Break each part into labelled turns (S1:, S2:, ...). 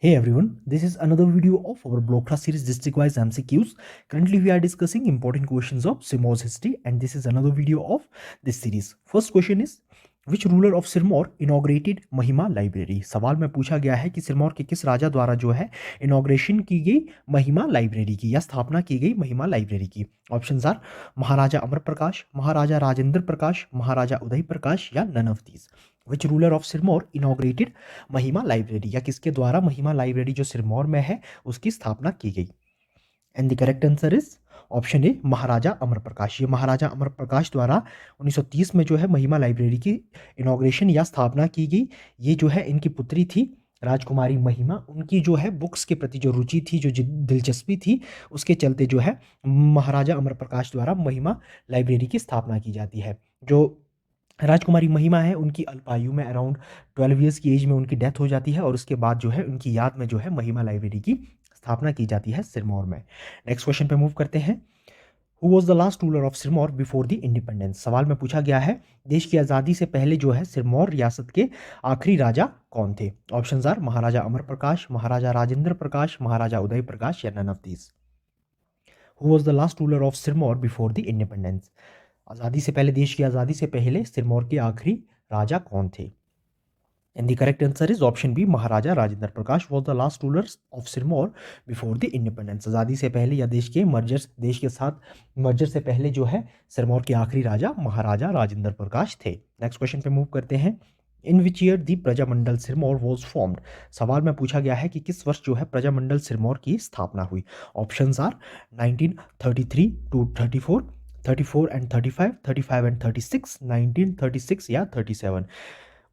S1: Hey everyone, this is another video of our blog class series district-wise MCQs. Currently, we are discussing important questions of Sirmaur's history, and this is another video of this series. First question is, which ruler of Sirmaur inaugurated महिमा library? सवाल में पूछा गया है कि सिरमौर के किस राजा द्वारा जो है इनॉग्रेशन की गई महिमा लाइब्रेरी की या स्थापना की गई महिमा लाइब्रेरी की? ऑप्शंस आर महाराजा अमर प्रकाश, महाराजा राजेंद्र प्रकाश, महाराजा उदय प्रकाश या none of these. Which ruler of Sirmaur inaugurated Mahima library या किसके द्वारा महिमा लाइब्रेरी जो सिरमौर में है उसकी स्थापना की गई? And the correct answer is option A Maharaja Amar Prakash. ये महाराजा अमर प्रकाश द्वारा 1930 में जो है महिमा लाइब्रेरी की इनॉग्रेशन या स्थापना की गई. ये जो है इनकी पुत्री थी राजकुमारी महिमा. उनकी जो है बुक्स के प्रति जो रुचि थी, जो दिलचस्पी थी, उसके चलते जो है महाराजा अमर प्रकाश द्वारा महिमा लाइब्रेरी की स्थापना की जाती है. जो राजकुमारी महिमा है उनकी अल्पायु में अराउंड 12 ईयर्स की एज में उनकी डेथ हो जाती है और उसके बाद जो है उनकी याद में जो है महिमा लाइब्रेरी की स्थापना की जाती है सिरमौर में. नेक्स्ट क्वेश्चन पे मूव करते हैं. Who was the last ruler of Sirmaur before the independence? सवाल में पूछा गया है देश की आज़ादी से पहले जो है सिरमौर रियासत के आखिरी राजा कौन थे? ऑप्शंस आर महाराजा अमर प्रकाश, महाराजा राजेंद्र प्रकाश, महाराजा उदय प्रकाश या none of these. Who was the last ruler of Sirmaur before the independence? आज़ादी से पहले, देश की आज़ादी से पहले सिरमौर के आखिरी राजा कौन थे? And the correct answer is option B Maharaja Rajendra Prakash was the last ruler of Sirmaur before the independence. आज़ादी से पहले या देश के साथ मर्जर से पहले जो है सिरमौर के आखिरी राजा महाराजा राजेंद्र प्रकाश थे. नेक्स्ट क्वेश्चन पे मूव करते हैं. In which year the Prajamandal Sirmaur was formed? सवाल में पूछा गया है कि किस वर्ष जो है प्रजामंडल सिरमौर की स्थापना हुई? Options are 1933 to 34, 34 and 35, 35 and 36, 1936 या 37.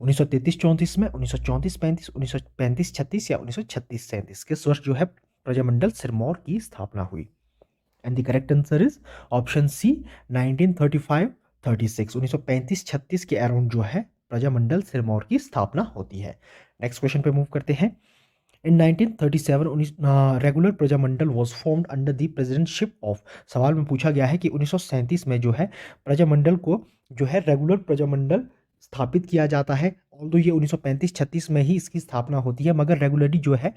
S1: 1933-34 में, 1934-35, 1935-36 या 1936-37 किस वर्ष जो है प्रजामंडल सिरमौर की स्थापना हुई? And the correct answer is option C 1935-36. 1935-36 के अराउंड जो है प्रजामंडल सिरमौर की स्थापना होती है. नेक्स्ट क्वेश्चन पे मूव करते हैं. इन 1937 regular Prajamandal was formed under the presidentship of. सवाल में पूछा गया है कि 1937 में जो है प्रजामंडल को जो है रेगुलर प्रजामंडल स्थापित किया जाता है. ऑल्दो ये 1935-36 में ही इसकी स्थापना होती है, मगर रेगुलरली जो है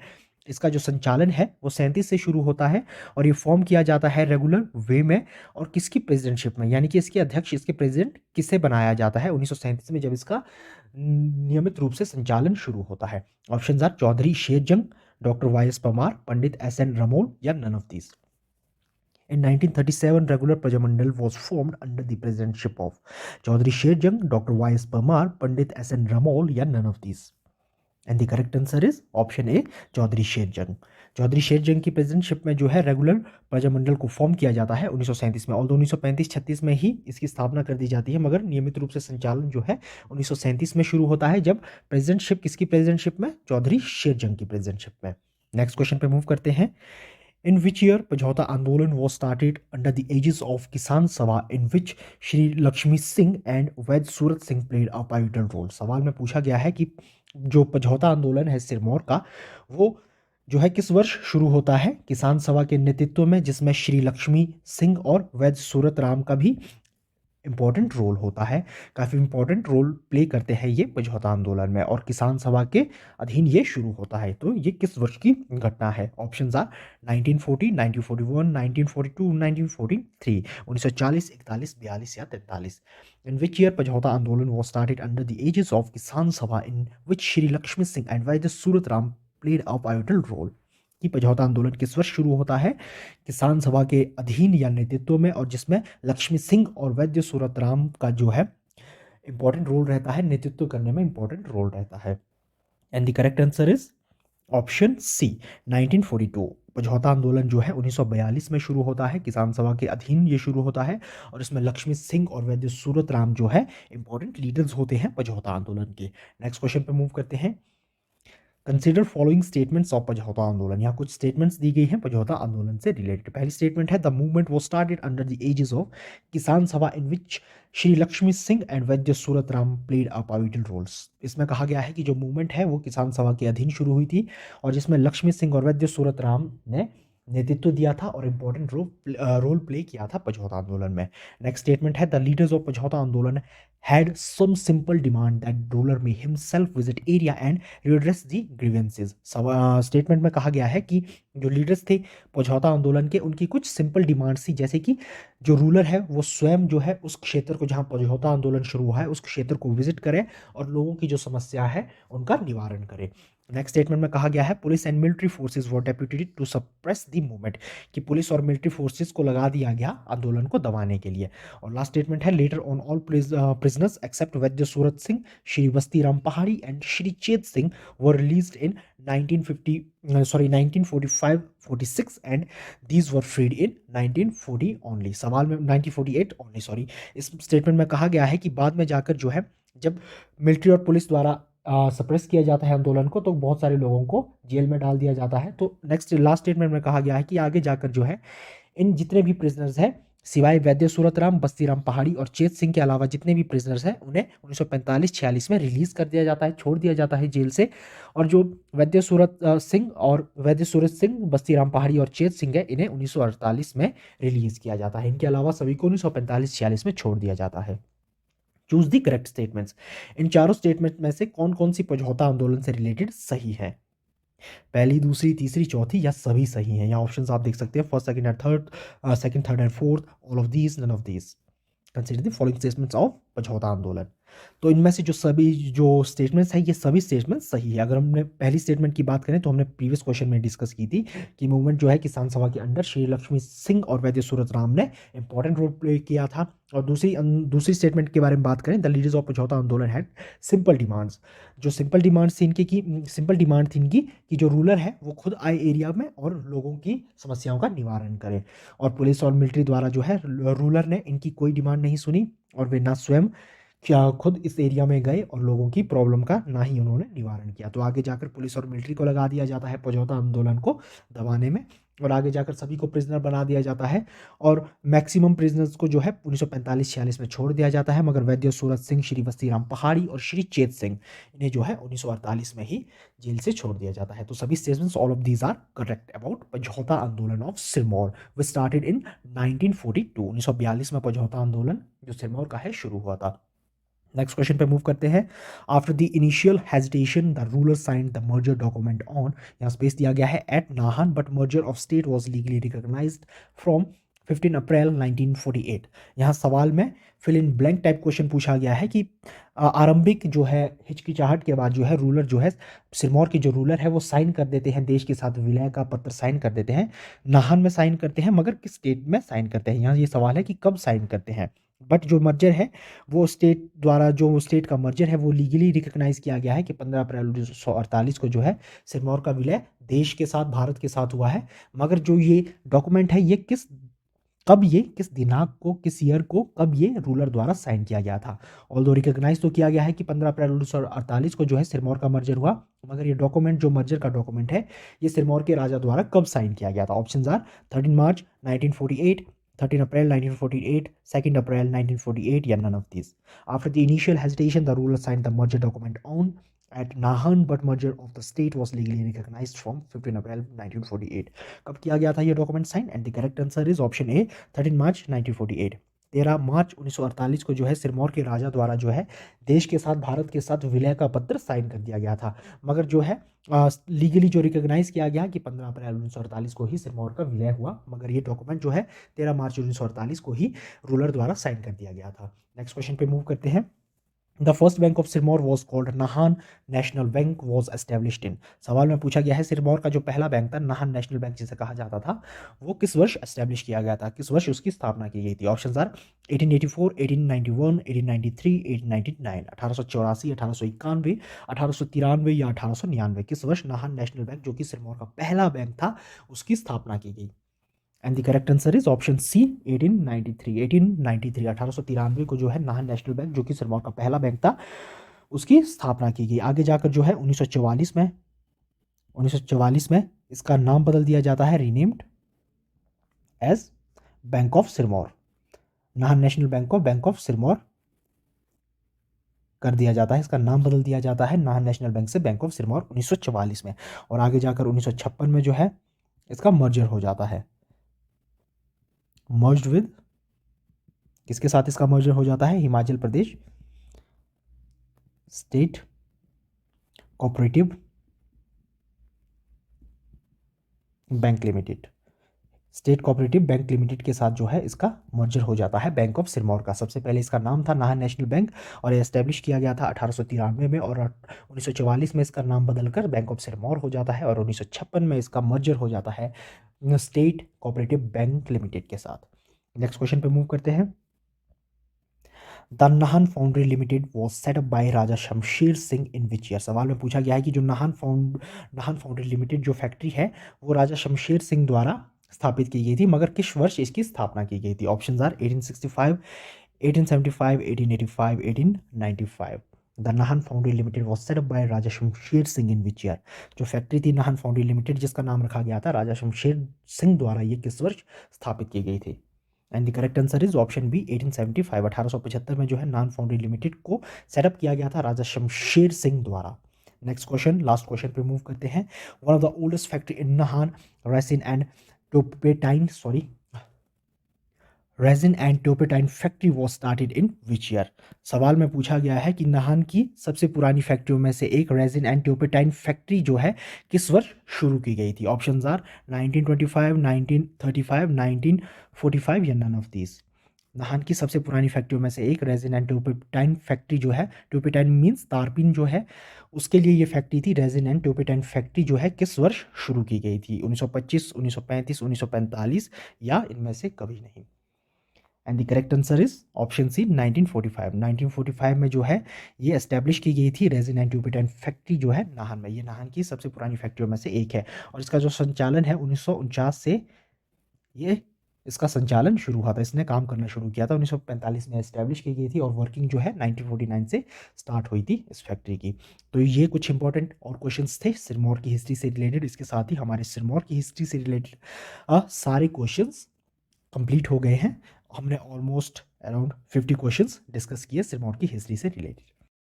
S1: इसका जो संचालन है वो 37 से शुरू होता है और ये फॉर्म किया जाता है रेगुलर वे में. और किसकी प्रेसिडेंटशिप में, यानी कि इसके अध्यक्ष, इसके प्रेसिडेंट किसे बनाया जाता है 1937 में जब इसका नियमित रूप से संचालन शुरू होता है? Options are Chaudhary Sherjang, doctor Y S Parmar, Pandit S N Ramol या none of these. In 1937, regular Prajamandal was formed under the presidentship of Chaudhry Sherjung, Dr. Y. S. Parmar, Pandit S. N. Ramol या none of these. And the correct answer is option A, Chaudhary Sherjang. Chaudhary Sherjang की presidentship में जो है regular Prajamandal को form किया जाता है 1937 में. ऑल्दो 1935-36 में ही इसकी स्थापना कर दी जाती है, मगर नियमित रूप से संचालन जो है 1937 में शुरू होता है जब प्रेसिडेंटशिप किसकी प्रेसिडेंटशिप में? चौधरी शेरजंग की प्रेसिडेंटशिप में. नेक्स्ट क्वेश्चन पे मूव करते हैं. In which year Pajhota Andolan was started under the aegis of Kisan Sabha in which Shri Lakshmi Singh and Vaid Surat Singh played a pivotal role? सवाल में पूछा गया है कि जो पझौता आंदोलन है सिरमौर का, वो जो है किस वर्ष शुरू होता है किसान सभा के नेतृत्व में, जिसमें श्री लक्ष्मी सिंह और वैद सूरत राम का भी इंपॉर्टेंट रोल होता है. काफ़ी इंपॉर्टेंट रोल प्ले करते हैं ये पझौता आंदोलन में और किसान सभा के अधीन ये शुरू होता है. तो ये किस वर्ष की घटना है? Options are 1940, 1941, 1942, 1943. 1940, 41, 42 या 43. इन which year Pajhota Andolan was started under the aegis of Kisan Sabha in which Shri Lakshmi Singh and Vaidya Surat Ram played a pivotal role? कि पझौता आंदोलन किस वर्ष शुरू होता है किसान सभा के अधीन या नेतृत्व में, और जिसमें लक्ष्मी सिंह और वैद्य सूरत राम का जो है इंपॉर्टेंट रोल रहता है, नेतृत्व करने में इंपॉर्टेंट रोल रहता है. And the correct answer is option C 1942. Pajhota आंदोलन जो है 1942 में शुरू होता है, किसान सभा के अधीन ये शुरू होता है और इसमें लक्ष्मी सिंह और वैद्य सूरत राम जो है इंपॉर्टेंट लीडर्स होते हैं पझौता आंदोलन के. नेक्स्ट क्वेश्चन पे मूव करते हैं. Consider following statements of Pajhota आंदोलन. यहाँ कुछ स्टेटमेंट्स दी गई हैं पझौता आंदोलन से रिलेटेड. पहली स्टेटमेंट है the movement was started under the aegis of Kisan Sabha in which Shri Lakshmi Singh and Vaidya Surat Ram played a pivotal roles. इसमें कहा गया है कि जो मूवमेंट है वो किसान सभा के अधीन शुरू हुई थी और जिसमें लक्ष्मी सिंह और वैद्य सूरत राम ने नेतृत्व दिया था और इंपॉर्टेंट रोल प्ले किया था पझौता आंदोलन में. नेक्स्ट स्टेटमेंट है द लीडर्स ऑफ पझौता आंदोलन had some simple demand that ruler may himself visit area and redress the grievances। Statement में कहा गया है कि जो लीडर्स थे पझौता आंदोलन के, उनकी कुछ सिंपल डिमांड्स थी, जैसे कि जो रूलर है वो स्वयं जो है उस क्षेत्र को जहां पझौता आंदोलन शुरू हुआ है उस क्षेत्र को विजिट करे और लोगों की जो समस्या है उनका निवारण करे। नेक्स्ट स्टेटमेंट में कहा गया है police and military forces were deputed to suppress the movement, कि पुलिस और मिलिट्री फोर्सेस को लगा दिया गया आंदोलन को दबाने के लिए। और लास्ट स्टेटमेंट है later on all prisoners except Vaidya Surat Singh, Shri बस्ती राम पहाड़ी and Shri Chet Singh were released in 1945-46 and these were freed in 1940 only. सवाल में 1948 ओनली, सॉरी। इस स्टेटमेंट में कहा गया है कि बाद में जाकर जो है जब मिलिट्री और पुलिस द्वारा सप्रेस किया जाता है आंदोलन को तो बहुत सारे लोगों को जेल में डाल दिया जाता है। तो नेक्स्ट लास्ट स्टेटमेंट में कहा गया है कि आगे जाकर जो है इन जितने भी प्रिजनर्स हैं सिवाय वैद्य सूरतराम, बस्तीराम पहाड़ी और चेत सिंह के अलावा जितने भी प्रिजनर्स हैं उन्हें 1945-46 में रिलीज कर दिया जाता है, छोड़ दिया जाता है जेल से। और जो वैद्य सूरत सिंह और वैद्य सूरत सिंह, बस्तीराम पहाड़ी और चेत सिंह है इन्हें 1948 में रिलीज किया जाता है। इनके अलावा सभी को 1945-46 में छोड़ दिया जाता है। Choose the correct statements. इन चारों स्टेटमेंट में से कौन कौन सी पझौता आंदोलन से रिलेटेड सही है? पहली, दूसरी, तीसरी, चौथी या सभी सही हैं? यहाँ ऑप्शंस आप देख सकते हैं, first, second and third, second, third and fourth, all of these, none of these. Consider the following statements of Pajhota Andolan. तो इनमें से जो सभी जो स्टेटमेंट्स है ये सभी स्टेटमेंट सही है। अगर हमने पहली स्टेटमेंट की बात करें तो हमने प्रीवियस क्वेश्चन में डिस्कस की थी कि मूवमेंट जो है किसान सभा के अंडर श्री लक्ष्मी सिंह और वैद्य सूरत राम ने इंपॉर्टेंट रोल प्ले किया था। और दूसरी स्टेटमेंट के बारे में बात करें, द लीडर्स ऑफ पझौता आंदोलन हैड सिंपल डिमांड्स। जो सिंपल डिमांड्स थी इनकी सिंपल डिमांड थी इनकी कि जो रूलर है वो खुद आए एरिया में और लोगों की समस्याओं का निवारण करे। और पुलिस और मिलिट्री द्वारा जो है रूलर ने इनकी कोई डिमांड नहीं सुनी और वे ना स्वयं क्या खुद इस एरिया में गए और लोगों की प्रॉब्लम का ना ही उन्होंने निवारण किया। तो आगे जाकर पुलिस और मिलिट्री को लगा दिया जाता है पझौता आंदोलन को दबाने में, और आगे जाकर सभी को प्रिजनर बना दिया जाता है और मैक्सिमम प्रिजनर्स को जो है 1945-46 में छोड़ दिया जाता है। मगर वैद्य सूरत सिंह, श्री बस्तीराम पहाड़ी और श्री चेत सिंह इन्हें जो है 1948 में ही जेल से छोड़ दिया जाता है। तो सभी statements all of these are correct about Pajhota Andolan of Sirmaur which started in 1942। 1942 में पझौता आंदोलन जो सिरमौर का है शुरू हुआ था। नेक्स्ट क्वेश्चन पे मूव करते हैं। After the initial hesitation the ruler signed the merger document on, यहाँ स्पेस दिया गया है at Nahan, but merger of state was legally recognised from 15 April 1948। यहाँ सवाल में fill in blank type question पूछा गया है कि आरंभिक जो है हिचकिचाहट के बाद जो है रूलर जो है सिरमौर के जो रूलर है वो साइन कर देते हैं, देश के साथ विलय का पत्र साइन कर देते हैं, नाहन में साइन करते हैं, मगर किस स्टेट में साइन करते हैं? यहाँ ये सवाल है कि कब साइन करते हैं। बट जो मर्जर है वो स्टेट द्वारा, जो स्टेट का मर्जर है वो लीगली रिकॉग्नाइज किया गया है कि 15 अप्रैल 1948 को जो है सिरमौर का विलय देश के साथ, भारत के साथ हुआ है। मगर जो ये डॉक्यूमेंट है ये किस दिनांक को, किस ईयर को, कब ये रूलर द्वारा साइन किया गया था? ऑल्दो रिकॉग्नाइज तो किया गया है कि 15 अप्रैल 1948 को जो है सिरमौर का मर्जर हुआ, मगर ये डॉक्यूमेंट जो मर्जर का डॉक्यूमेंट है ये सिरमौर के राजा द्वारा कब साइन किया गया था? Options are 13 March 1948, 13 April 1948, 2nd April 1948 या none of these. After the initial hesitation, the ruler signed the merger document on at Nahan, but merger of the state was legally recognized from 15 April 1948. कब किया गया था ये document sign? And the correct answer is option A 13 मार्च 1948। 13 मार्च 1948 को जो है सिरमौर के राजा द्वारा जो है देश के साथ, भारत के साथ विलय का पत्र साइन कर दिया गया था। मगर जो है लीगली जो रिकॉग्नाइज किया गया कि 15 अप्रैल 1948 को ही सिरमौर का विलय हुआ, मगर ये डॉक्यूमेंट जो है 13 मार्च 1948 को ही रूलर द्वारा साइन कर दिया गया था। नेक्स्ट क्वेश्चन पे मूव करते हैं। The first bank of Sirmaur was called Nahan national bank was established in. सवाल में पूछा गया है सिरमौर का जो पहला बैंक था नाहन नेशनल बैंक जिसे कहा जाता था वो किस वर्ष एस्टेब्लिश किया गया था, किस वर्ष उसकी स्थापना की गई थी? Options are 1884, 1891, 1893, 1899। 1884, 1891, 1893 या 1899। किस वर्ष नाहन नेशनल बैंक जो कि सिरमौर का पहला बैंक था उसकी स्थापना की गई? And the correct answer is option C 1893। 1893 को जो है नाहन नेशनल बैंक जो कि सिरमौर का पहला बैंक था उसकी स्थापना की गई। आगे जाकर जो है 1944 में इसका नाम बदल दिया जाता है, renamed as bank of Sirmaur. Nahan national bank को बैंक ऑफ सिरमौर कर दिया जाता है, इसका नाम बदल दिया जाता है नाहन नेशनल बैंक से बैंक ऑफ सिरमौर 1944 में। और आगे जाकर 1956 में जो है इसका मर्जर हो जाता है, मर्ज्ड विद, किसके साथ इसका मर्जर हो जाता है? Himachal Pradesh state cooperative bank limited. State cooperative bank limited के साथ जो है इसका मर्जर हो जाता है बैंक ऑफ सिरमौर का। सबसे पहले इसका नाम था नाहन नेशनल बैंक और ये एस्टेब्लिश किया गया था 1893 में और 1944 में इसका नाम बदलकर बैंक ऑफ सिरमौर हो जाता है और 1956 में इसका मर्जर हो जाता है स्टेट कोऑपरेटिव बैंक लिमिटेड के साथ। नेक्स्ट क्वेश्चन पे मूव करते हैं। The Nahan foundry limited was set up by Raja Shamsher Singh in which year. सवाल में पूछा गया है कि जो नाहन फाउंड्री लिमिटेड जो फैक्ट्री है वो राजा शमशेर सिंह द्वारा स्थापित की गई थी, मगर किस वर्ष इसकी स्थापना की गई थी? Options are 1865, 1875, 1885, 1895। The Nahan foundry limited was set up by Raja Shamsher Singh in which year. जो फैक्ट्री थी नाहन फाउंड्री लिमिटेड जिसका नाम रखा गया था राजा शमशेर सिंह द्वारा, ये किस वर्ष स्थापित की गई थी? And the correct answer is option B 1875। 1875 में जो है नाहन फाउंड्री लिमिटेड को सेटअप किया गया था राजा शमशेर सिंह द्वारा। नेक्स्ट क्वेश्चन, लास्ट क्वेश्चन पे मूव करते हैं। One of the oldest factory in Nahan resin and turpentine factory was started in which year. सवाल में पूछा गया है कि नाहन की सबसे पुरानी फैक्ट्रियों में से एक रेजिन एंड टोपेटाइन फैक्ट्री जो है किस वर्ष शुरू की गई थी? ऑप्शंस आर 1925, 1935, 1945 या नन ऑफ दीज। नाहन की सबसे पुरानी फैक्ट्रियों में से एक रेजिन एंड टोपेटाइन फैक्ट्री जो है, टोपेटाइन मीन्स तारपीन जो है, उसके लिए ये फैक्ट्री थी। रेजिन एंड टोपेटाइन फैक्ट्री जो है किस वर्ष शुरू की गई थी? 1925, 1935, 1945 या इनमें से कभी नहीं। And the correct answer is option C 1945। 1945 में जो है ये एस्टेब्लिश की गई थी रेजिन एंड टोपेटाइन फैक्ट्री जो है नाहन में। ये नाहन की सबसे पुरानी फैक्ट्रियों में से एक है और इसका जो संचालन है 1949 से ये इसका संचालन शुरू हुआ था। इसने काम करना शुरू किया था 1945 में एस्टेब्लिश की गई थी और वर्किंग जो है 1949 से स्टार्ट हुई थी इस फैक्ट्री की। तो ये कुछ इंपॉर्टेंट और क्वेश्चंस थे सिरमौर की हिस्ट्री से रिलेटेड। इसके साथ ही हमारे सिरमौर की हिस्ट्री से रिलेटेड सारे क्वेश्चंस कंप्लीट हो गए हैं। हमने ऑलमोस्ट अराउंड 50 क्वेश्चंस डिस्कस किए सिरमौर की हिस्ट्री से रिलेटेड।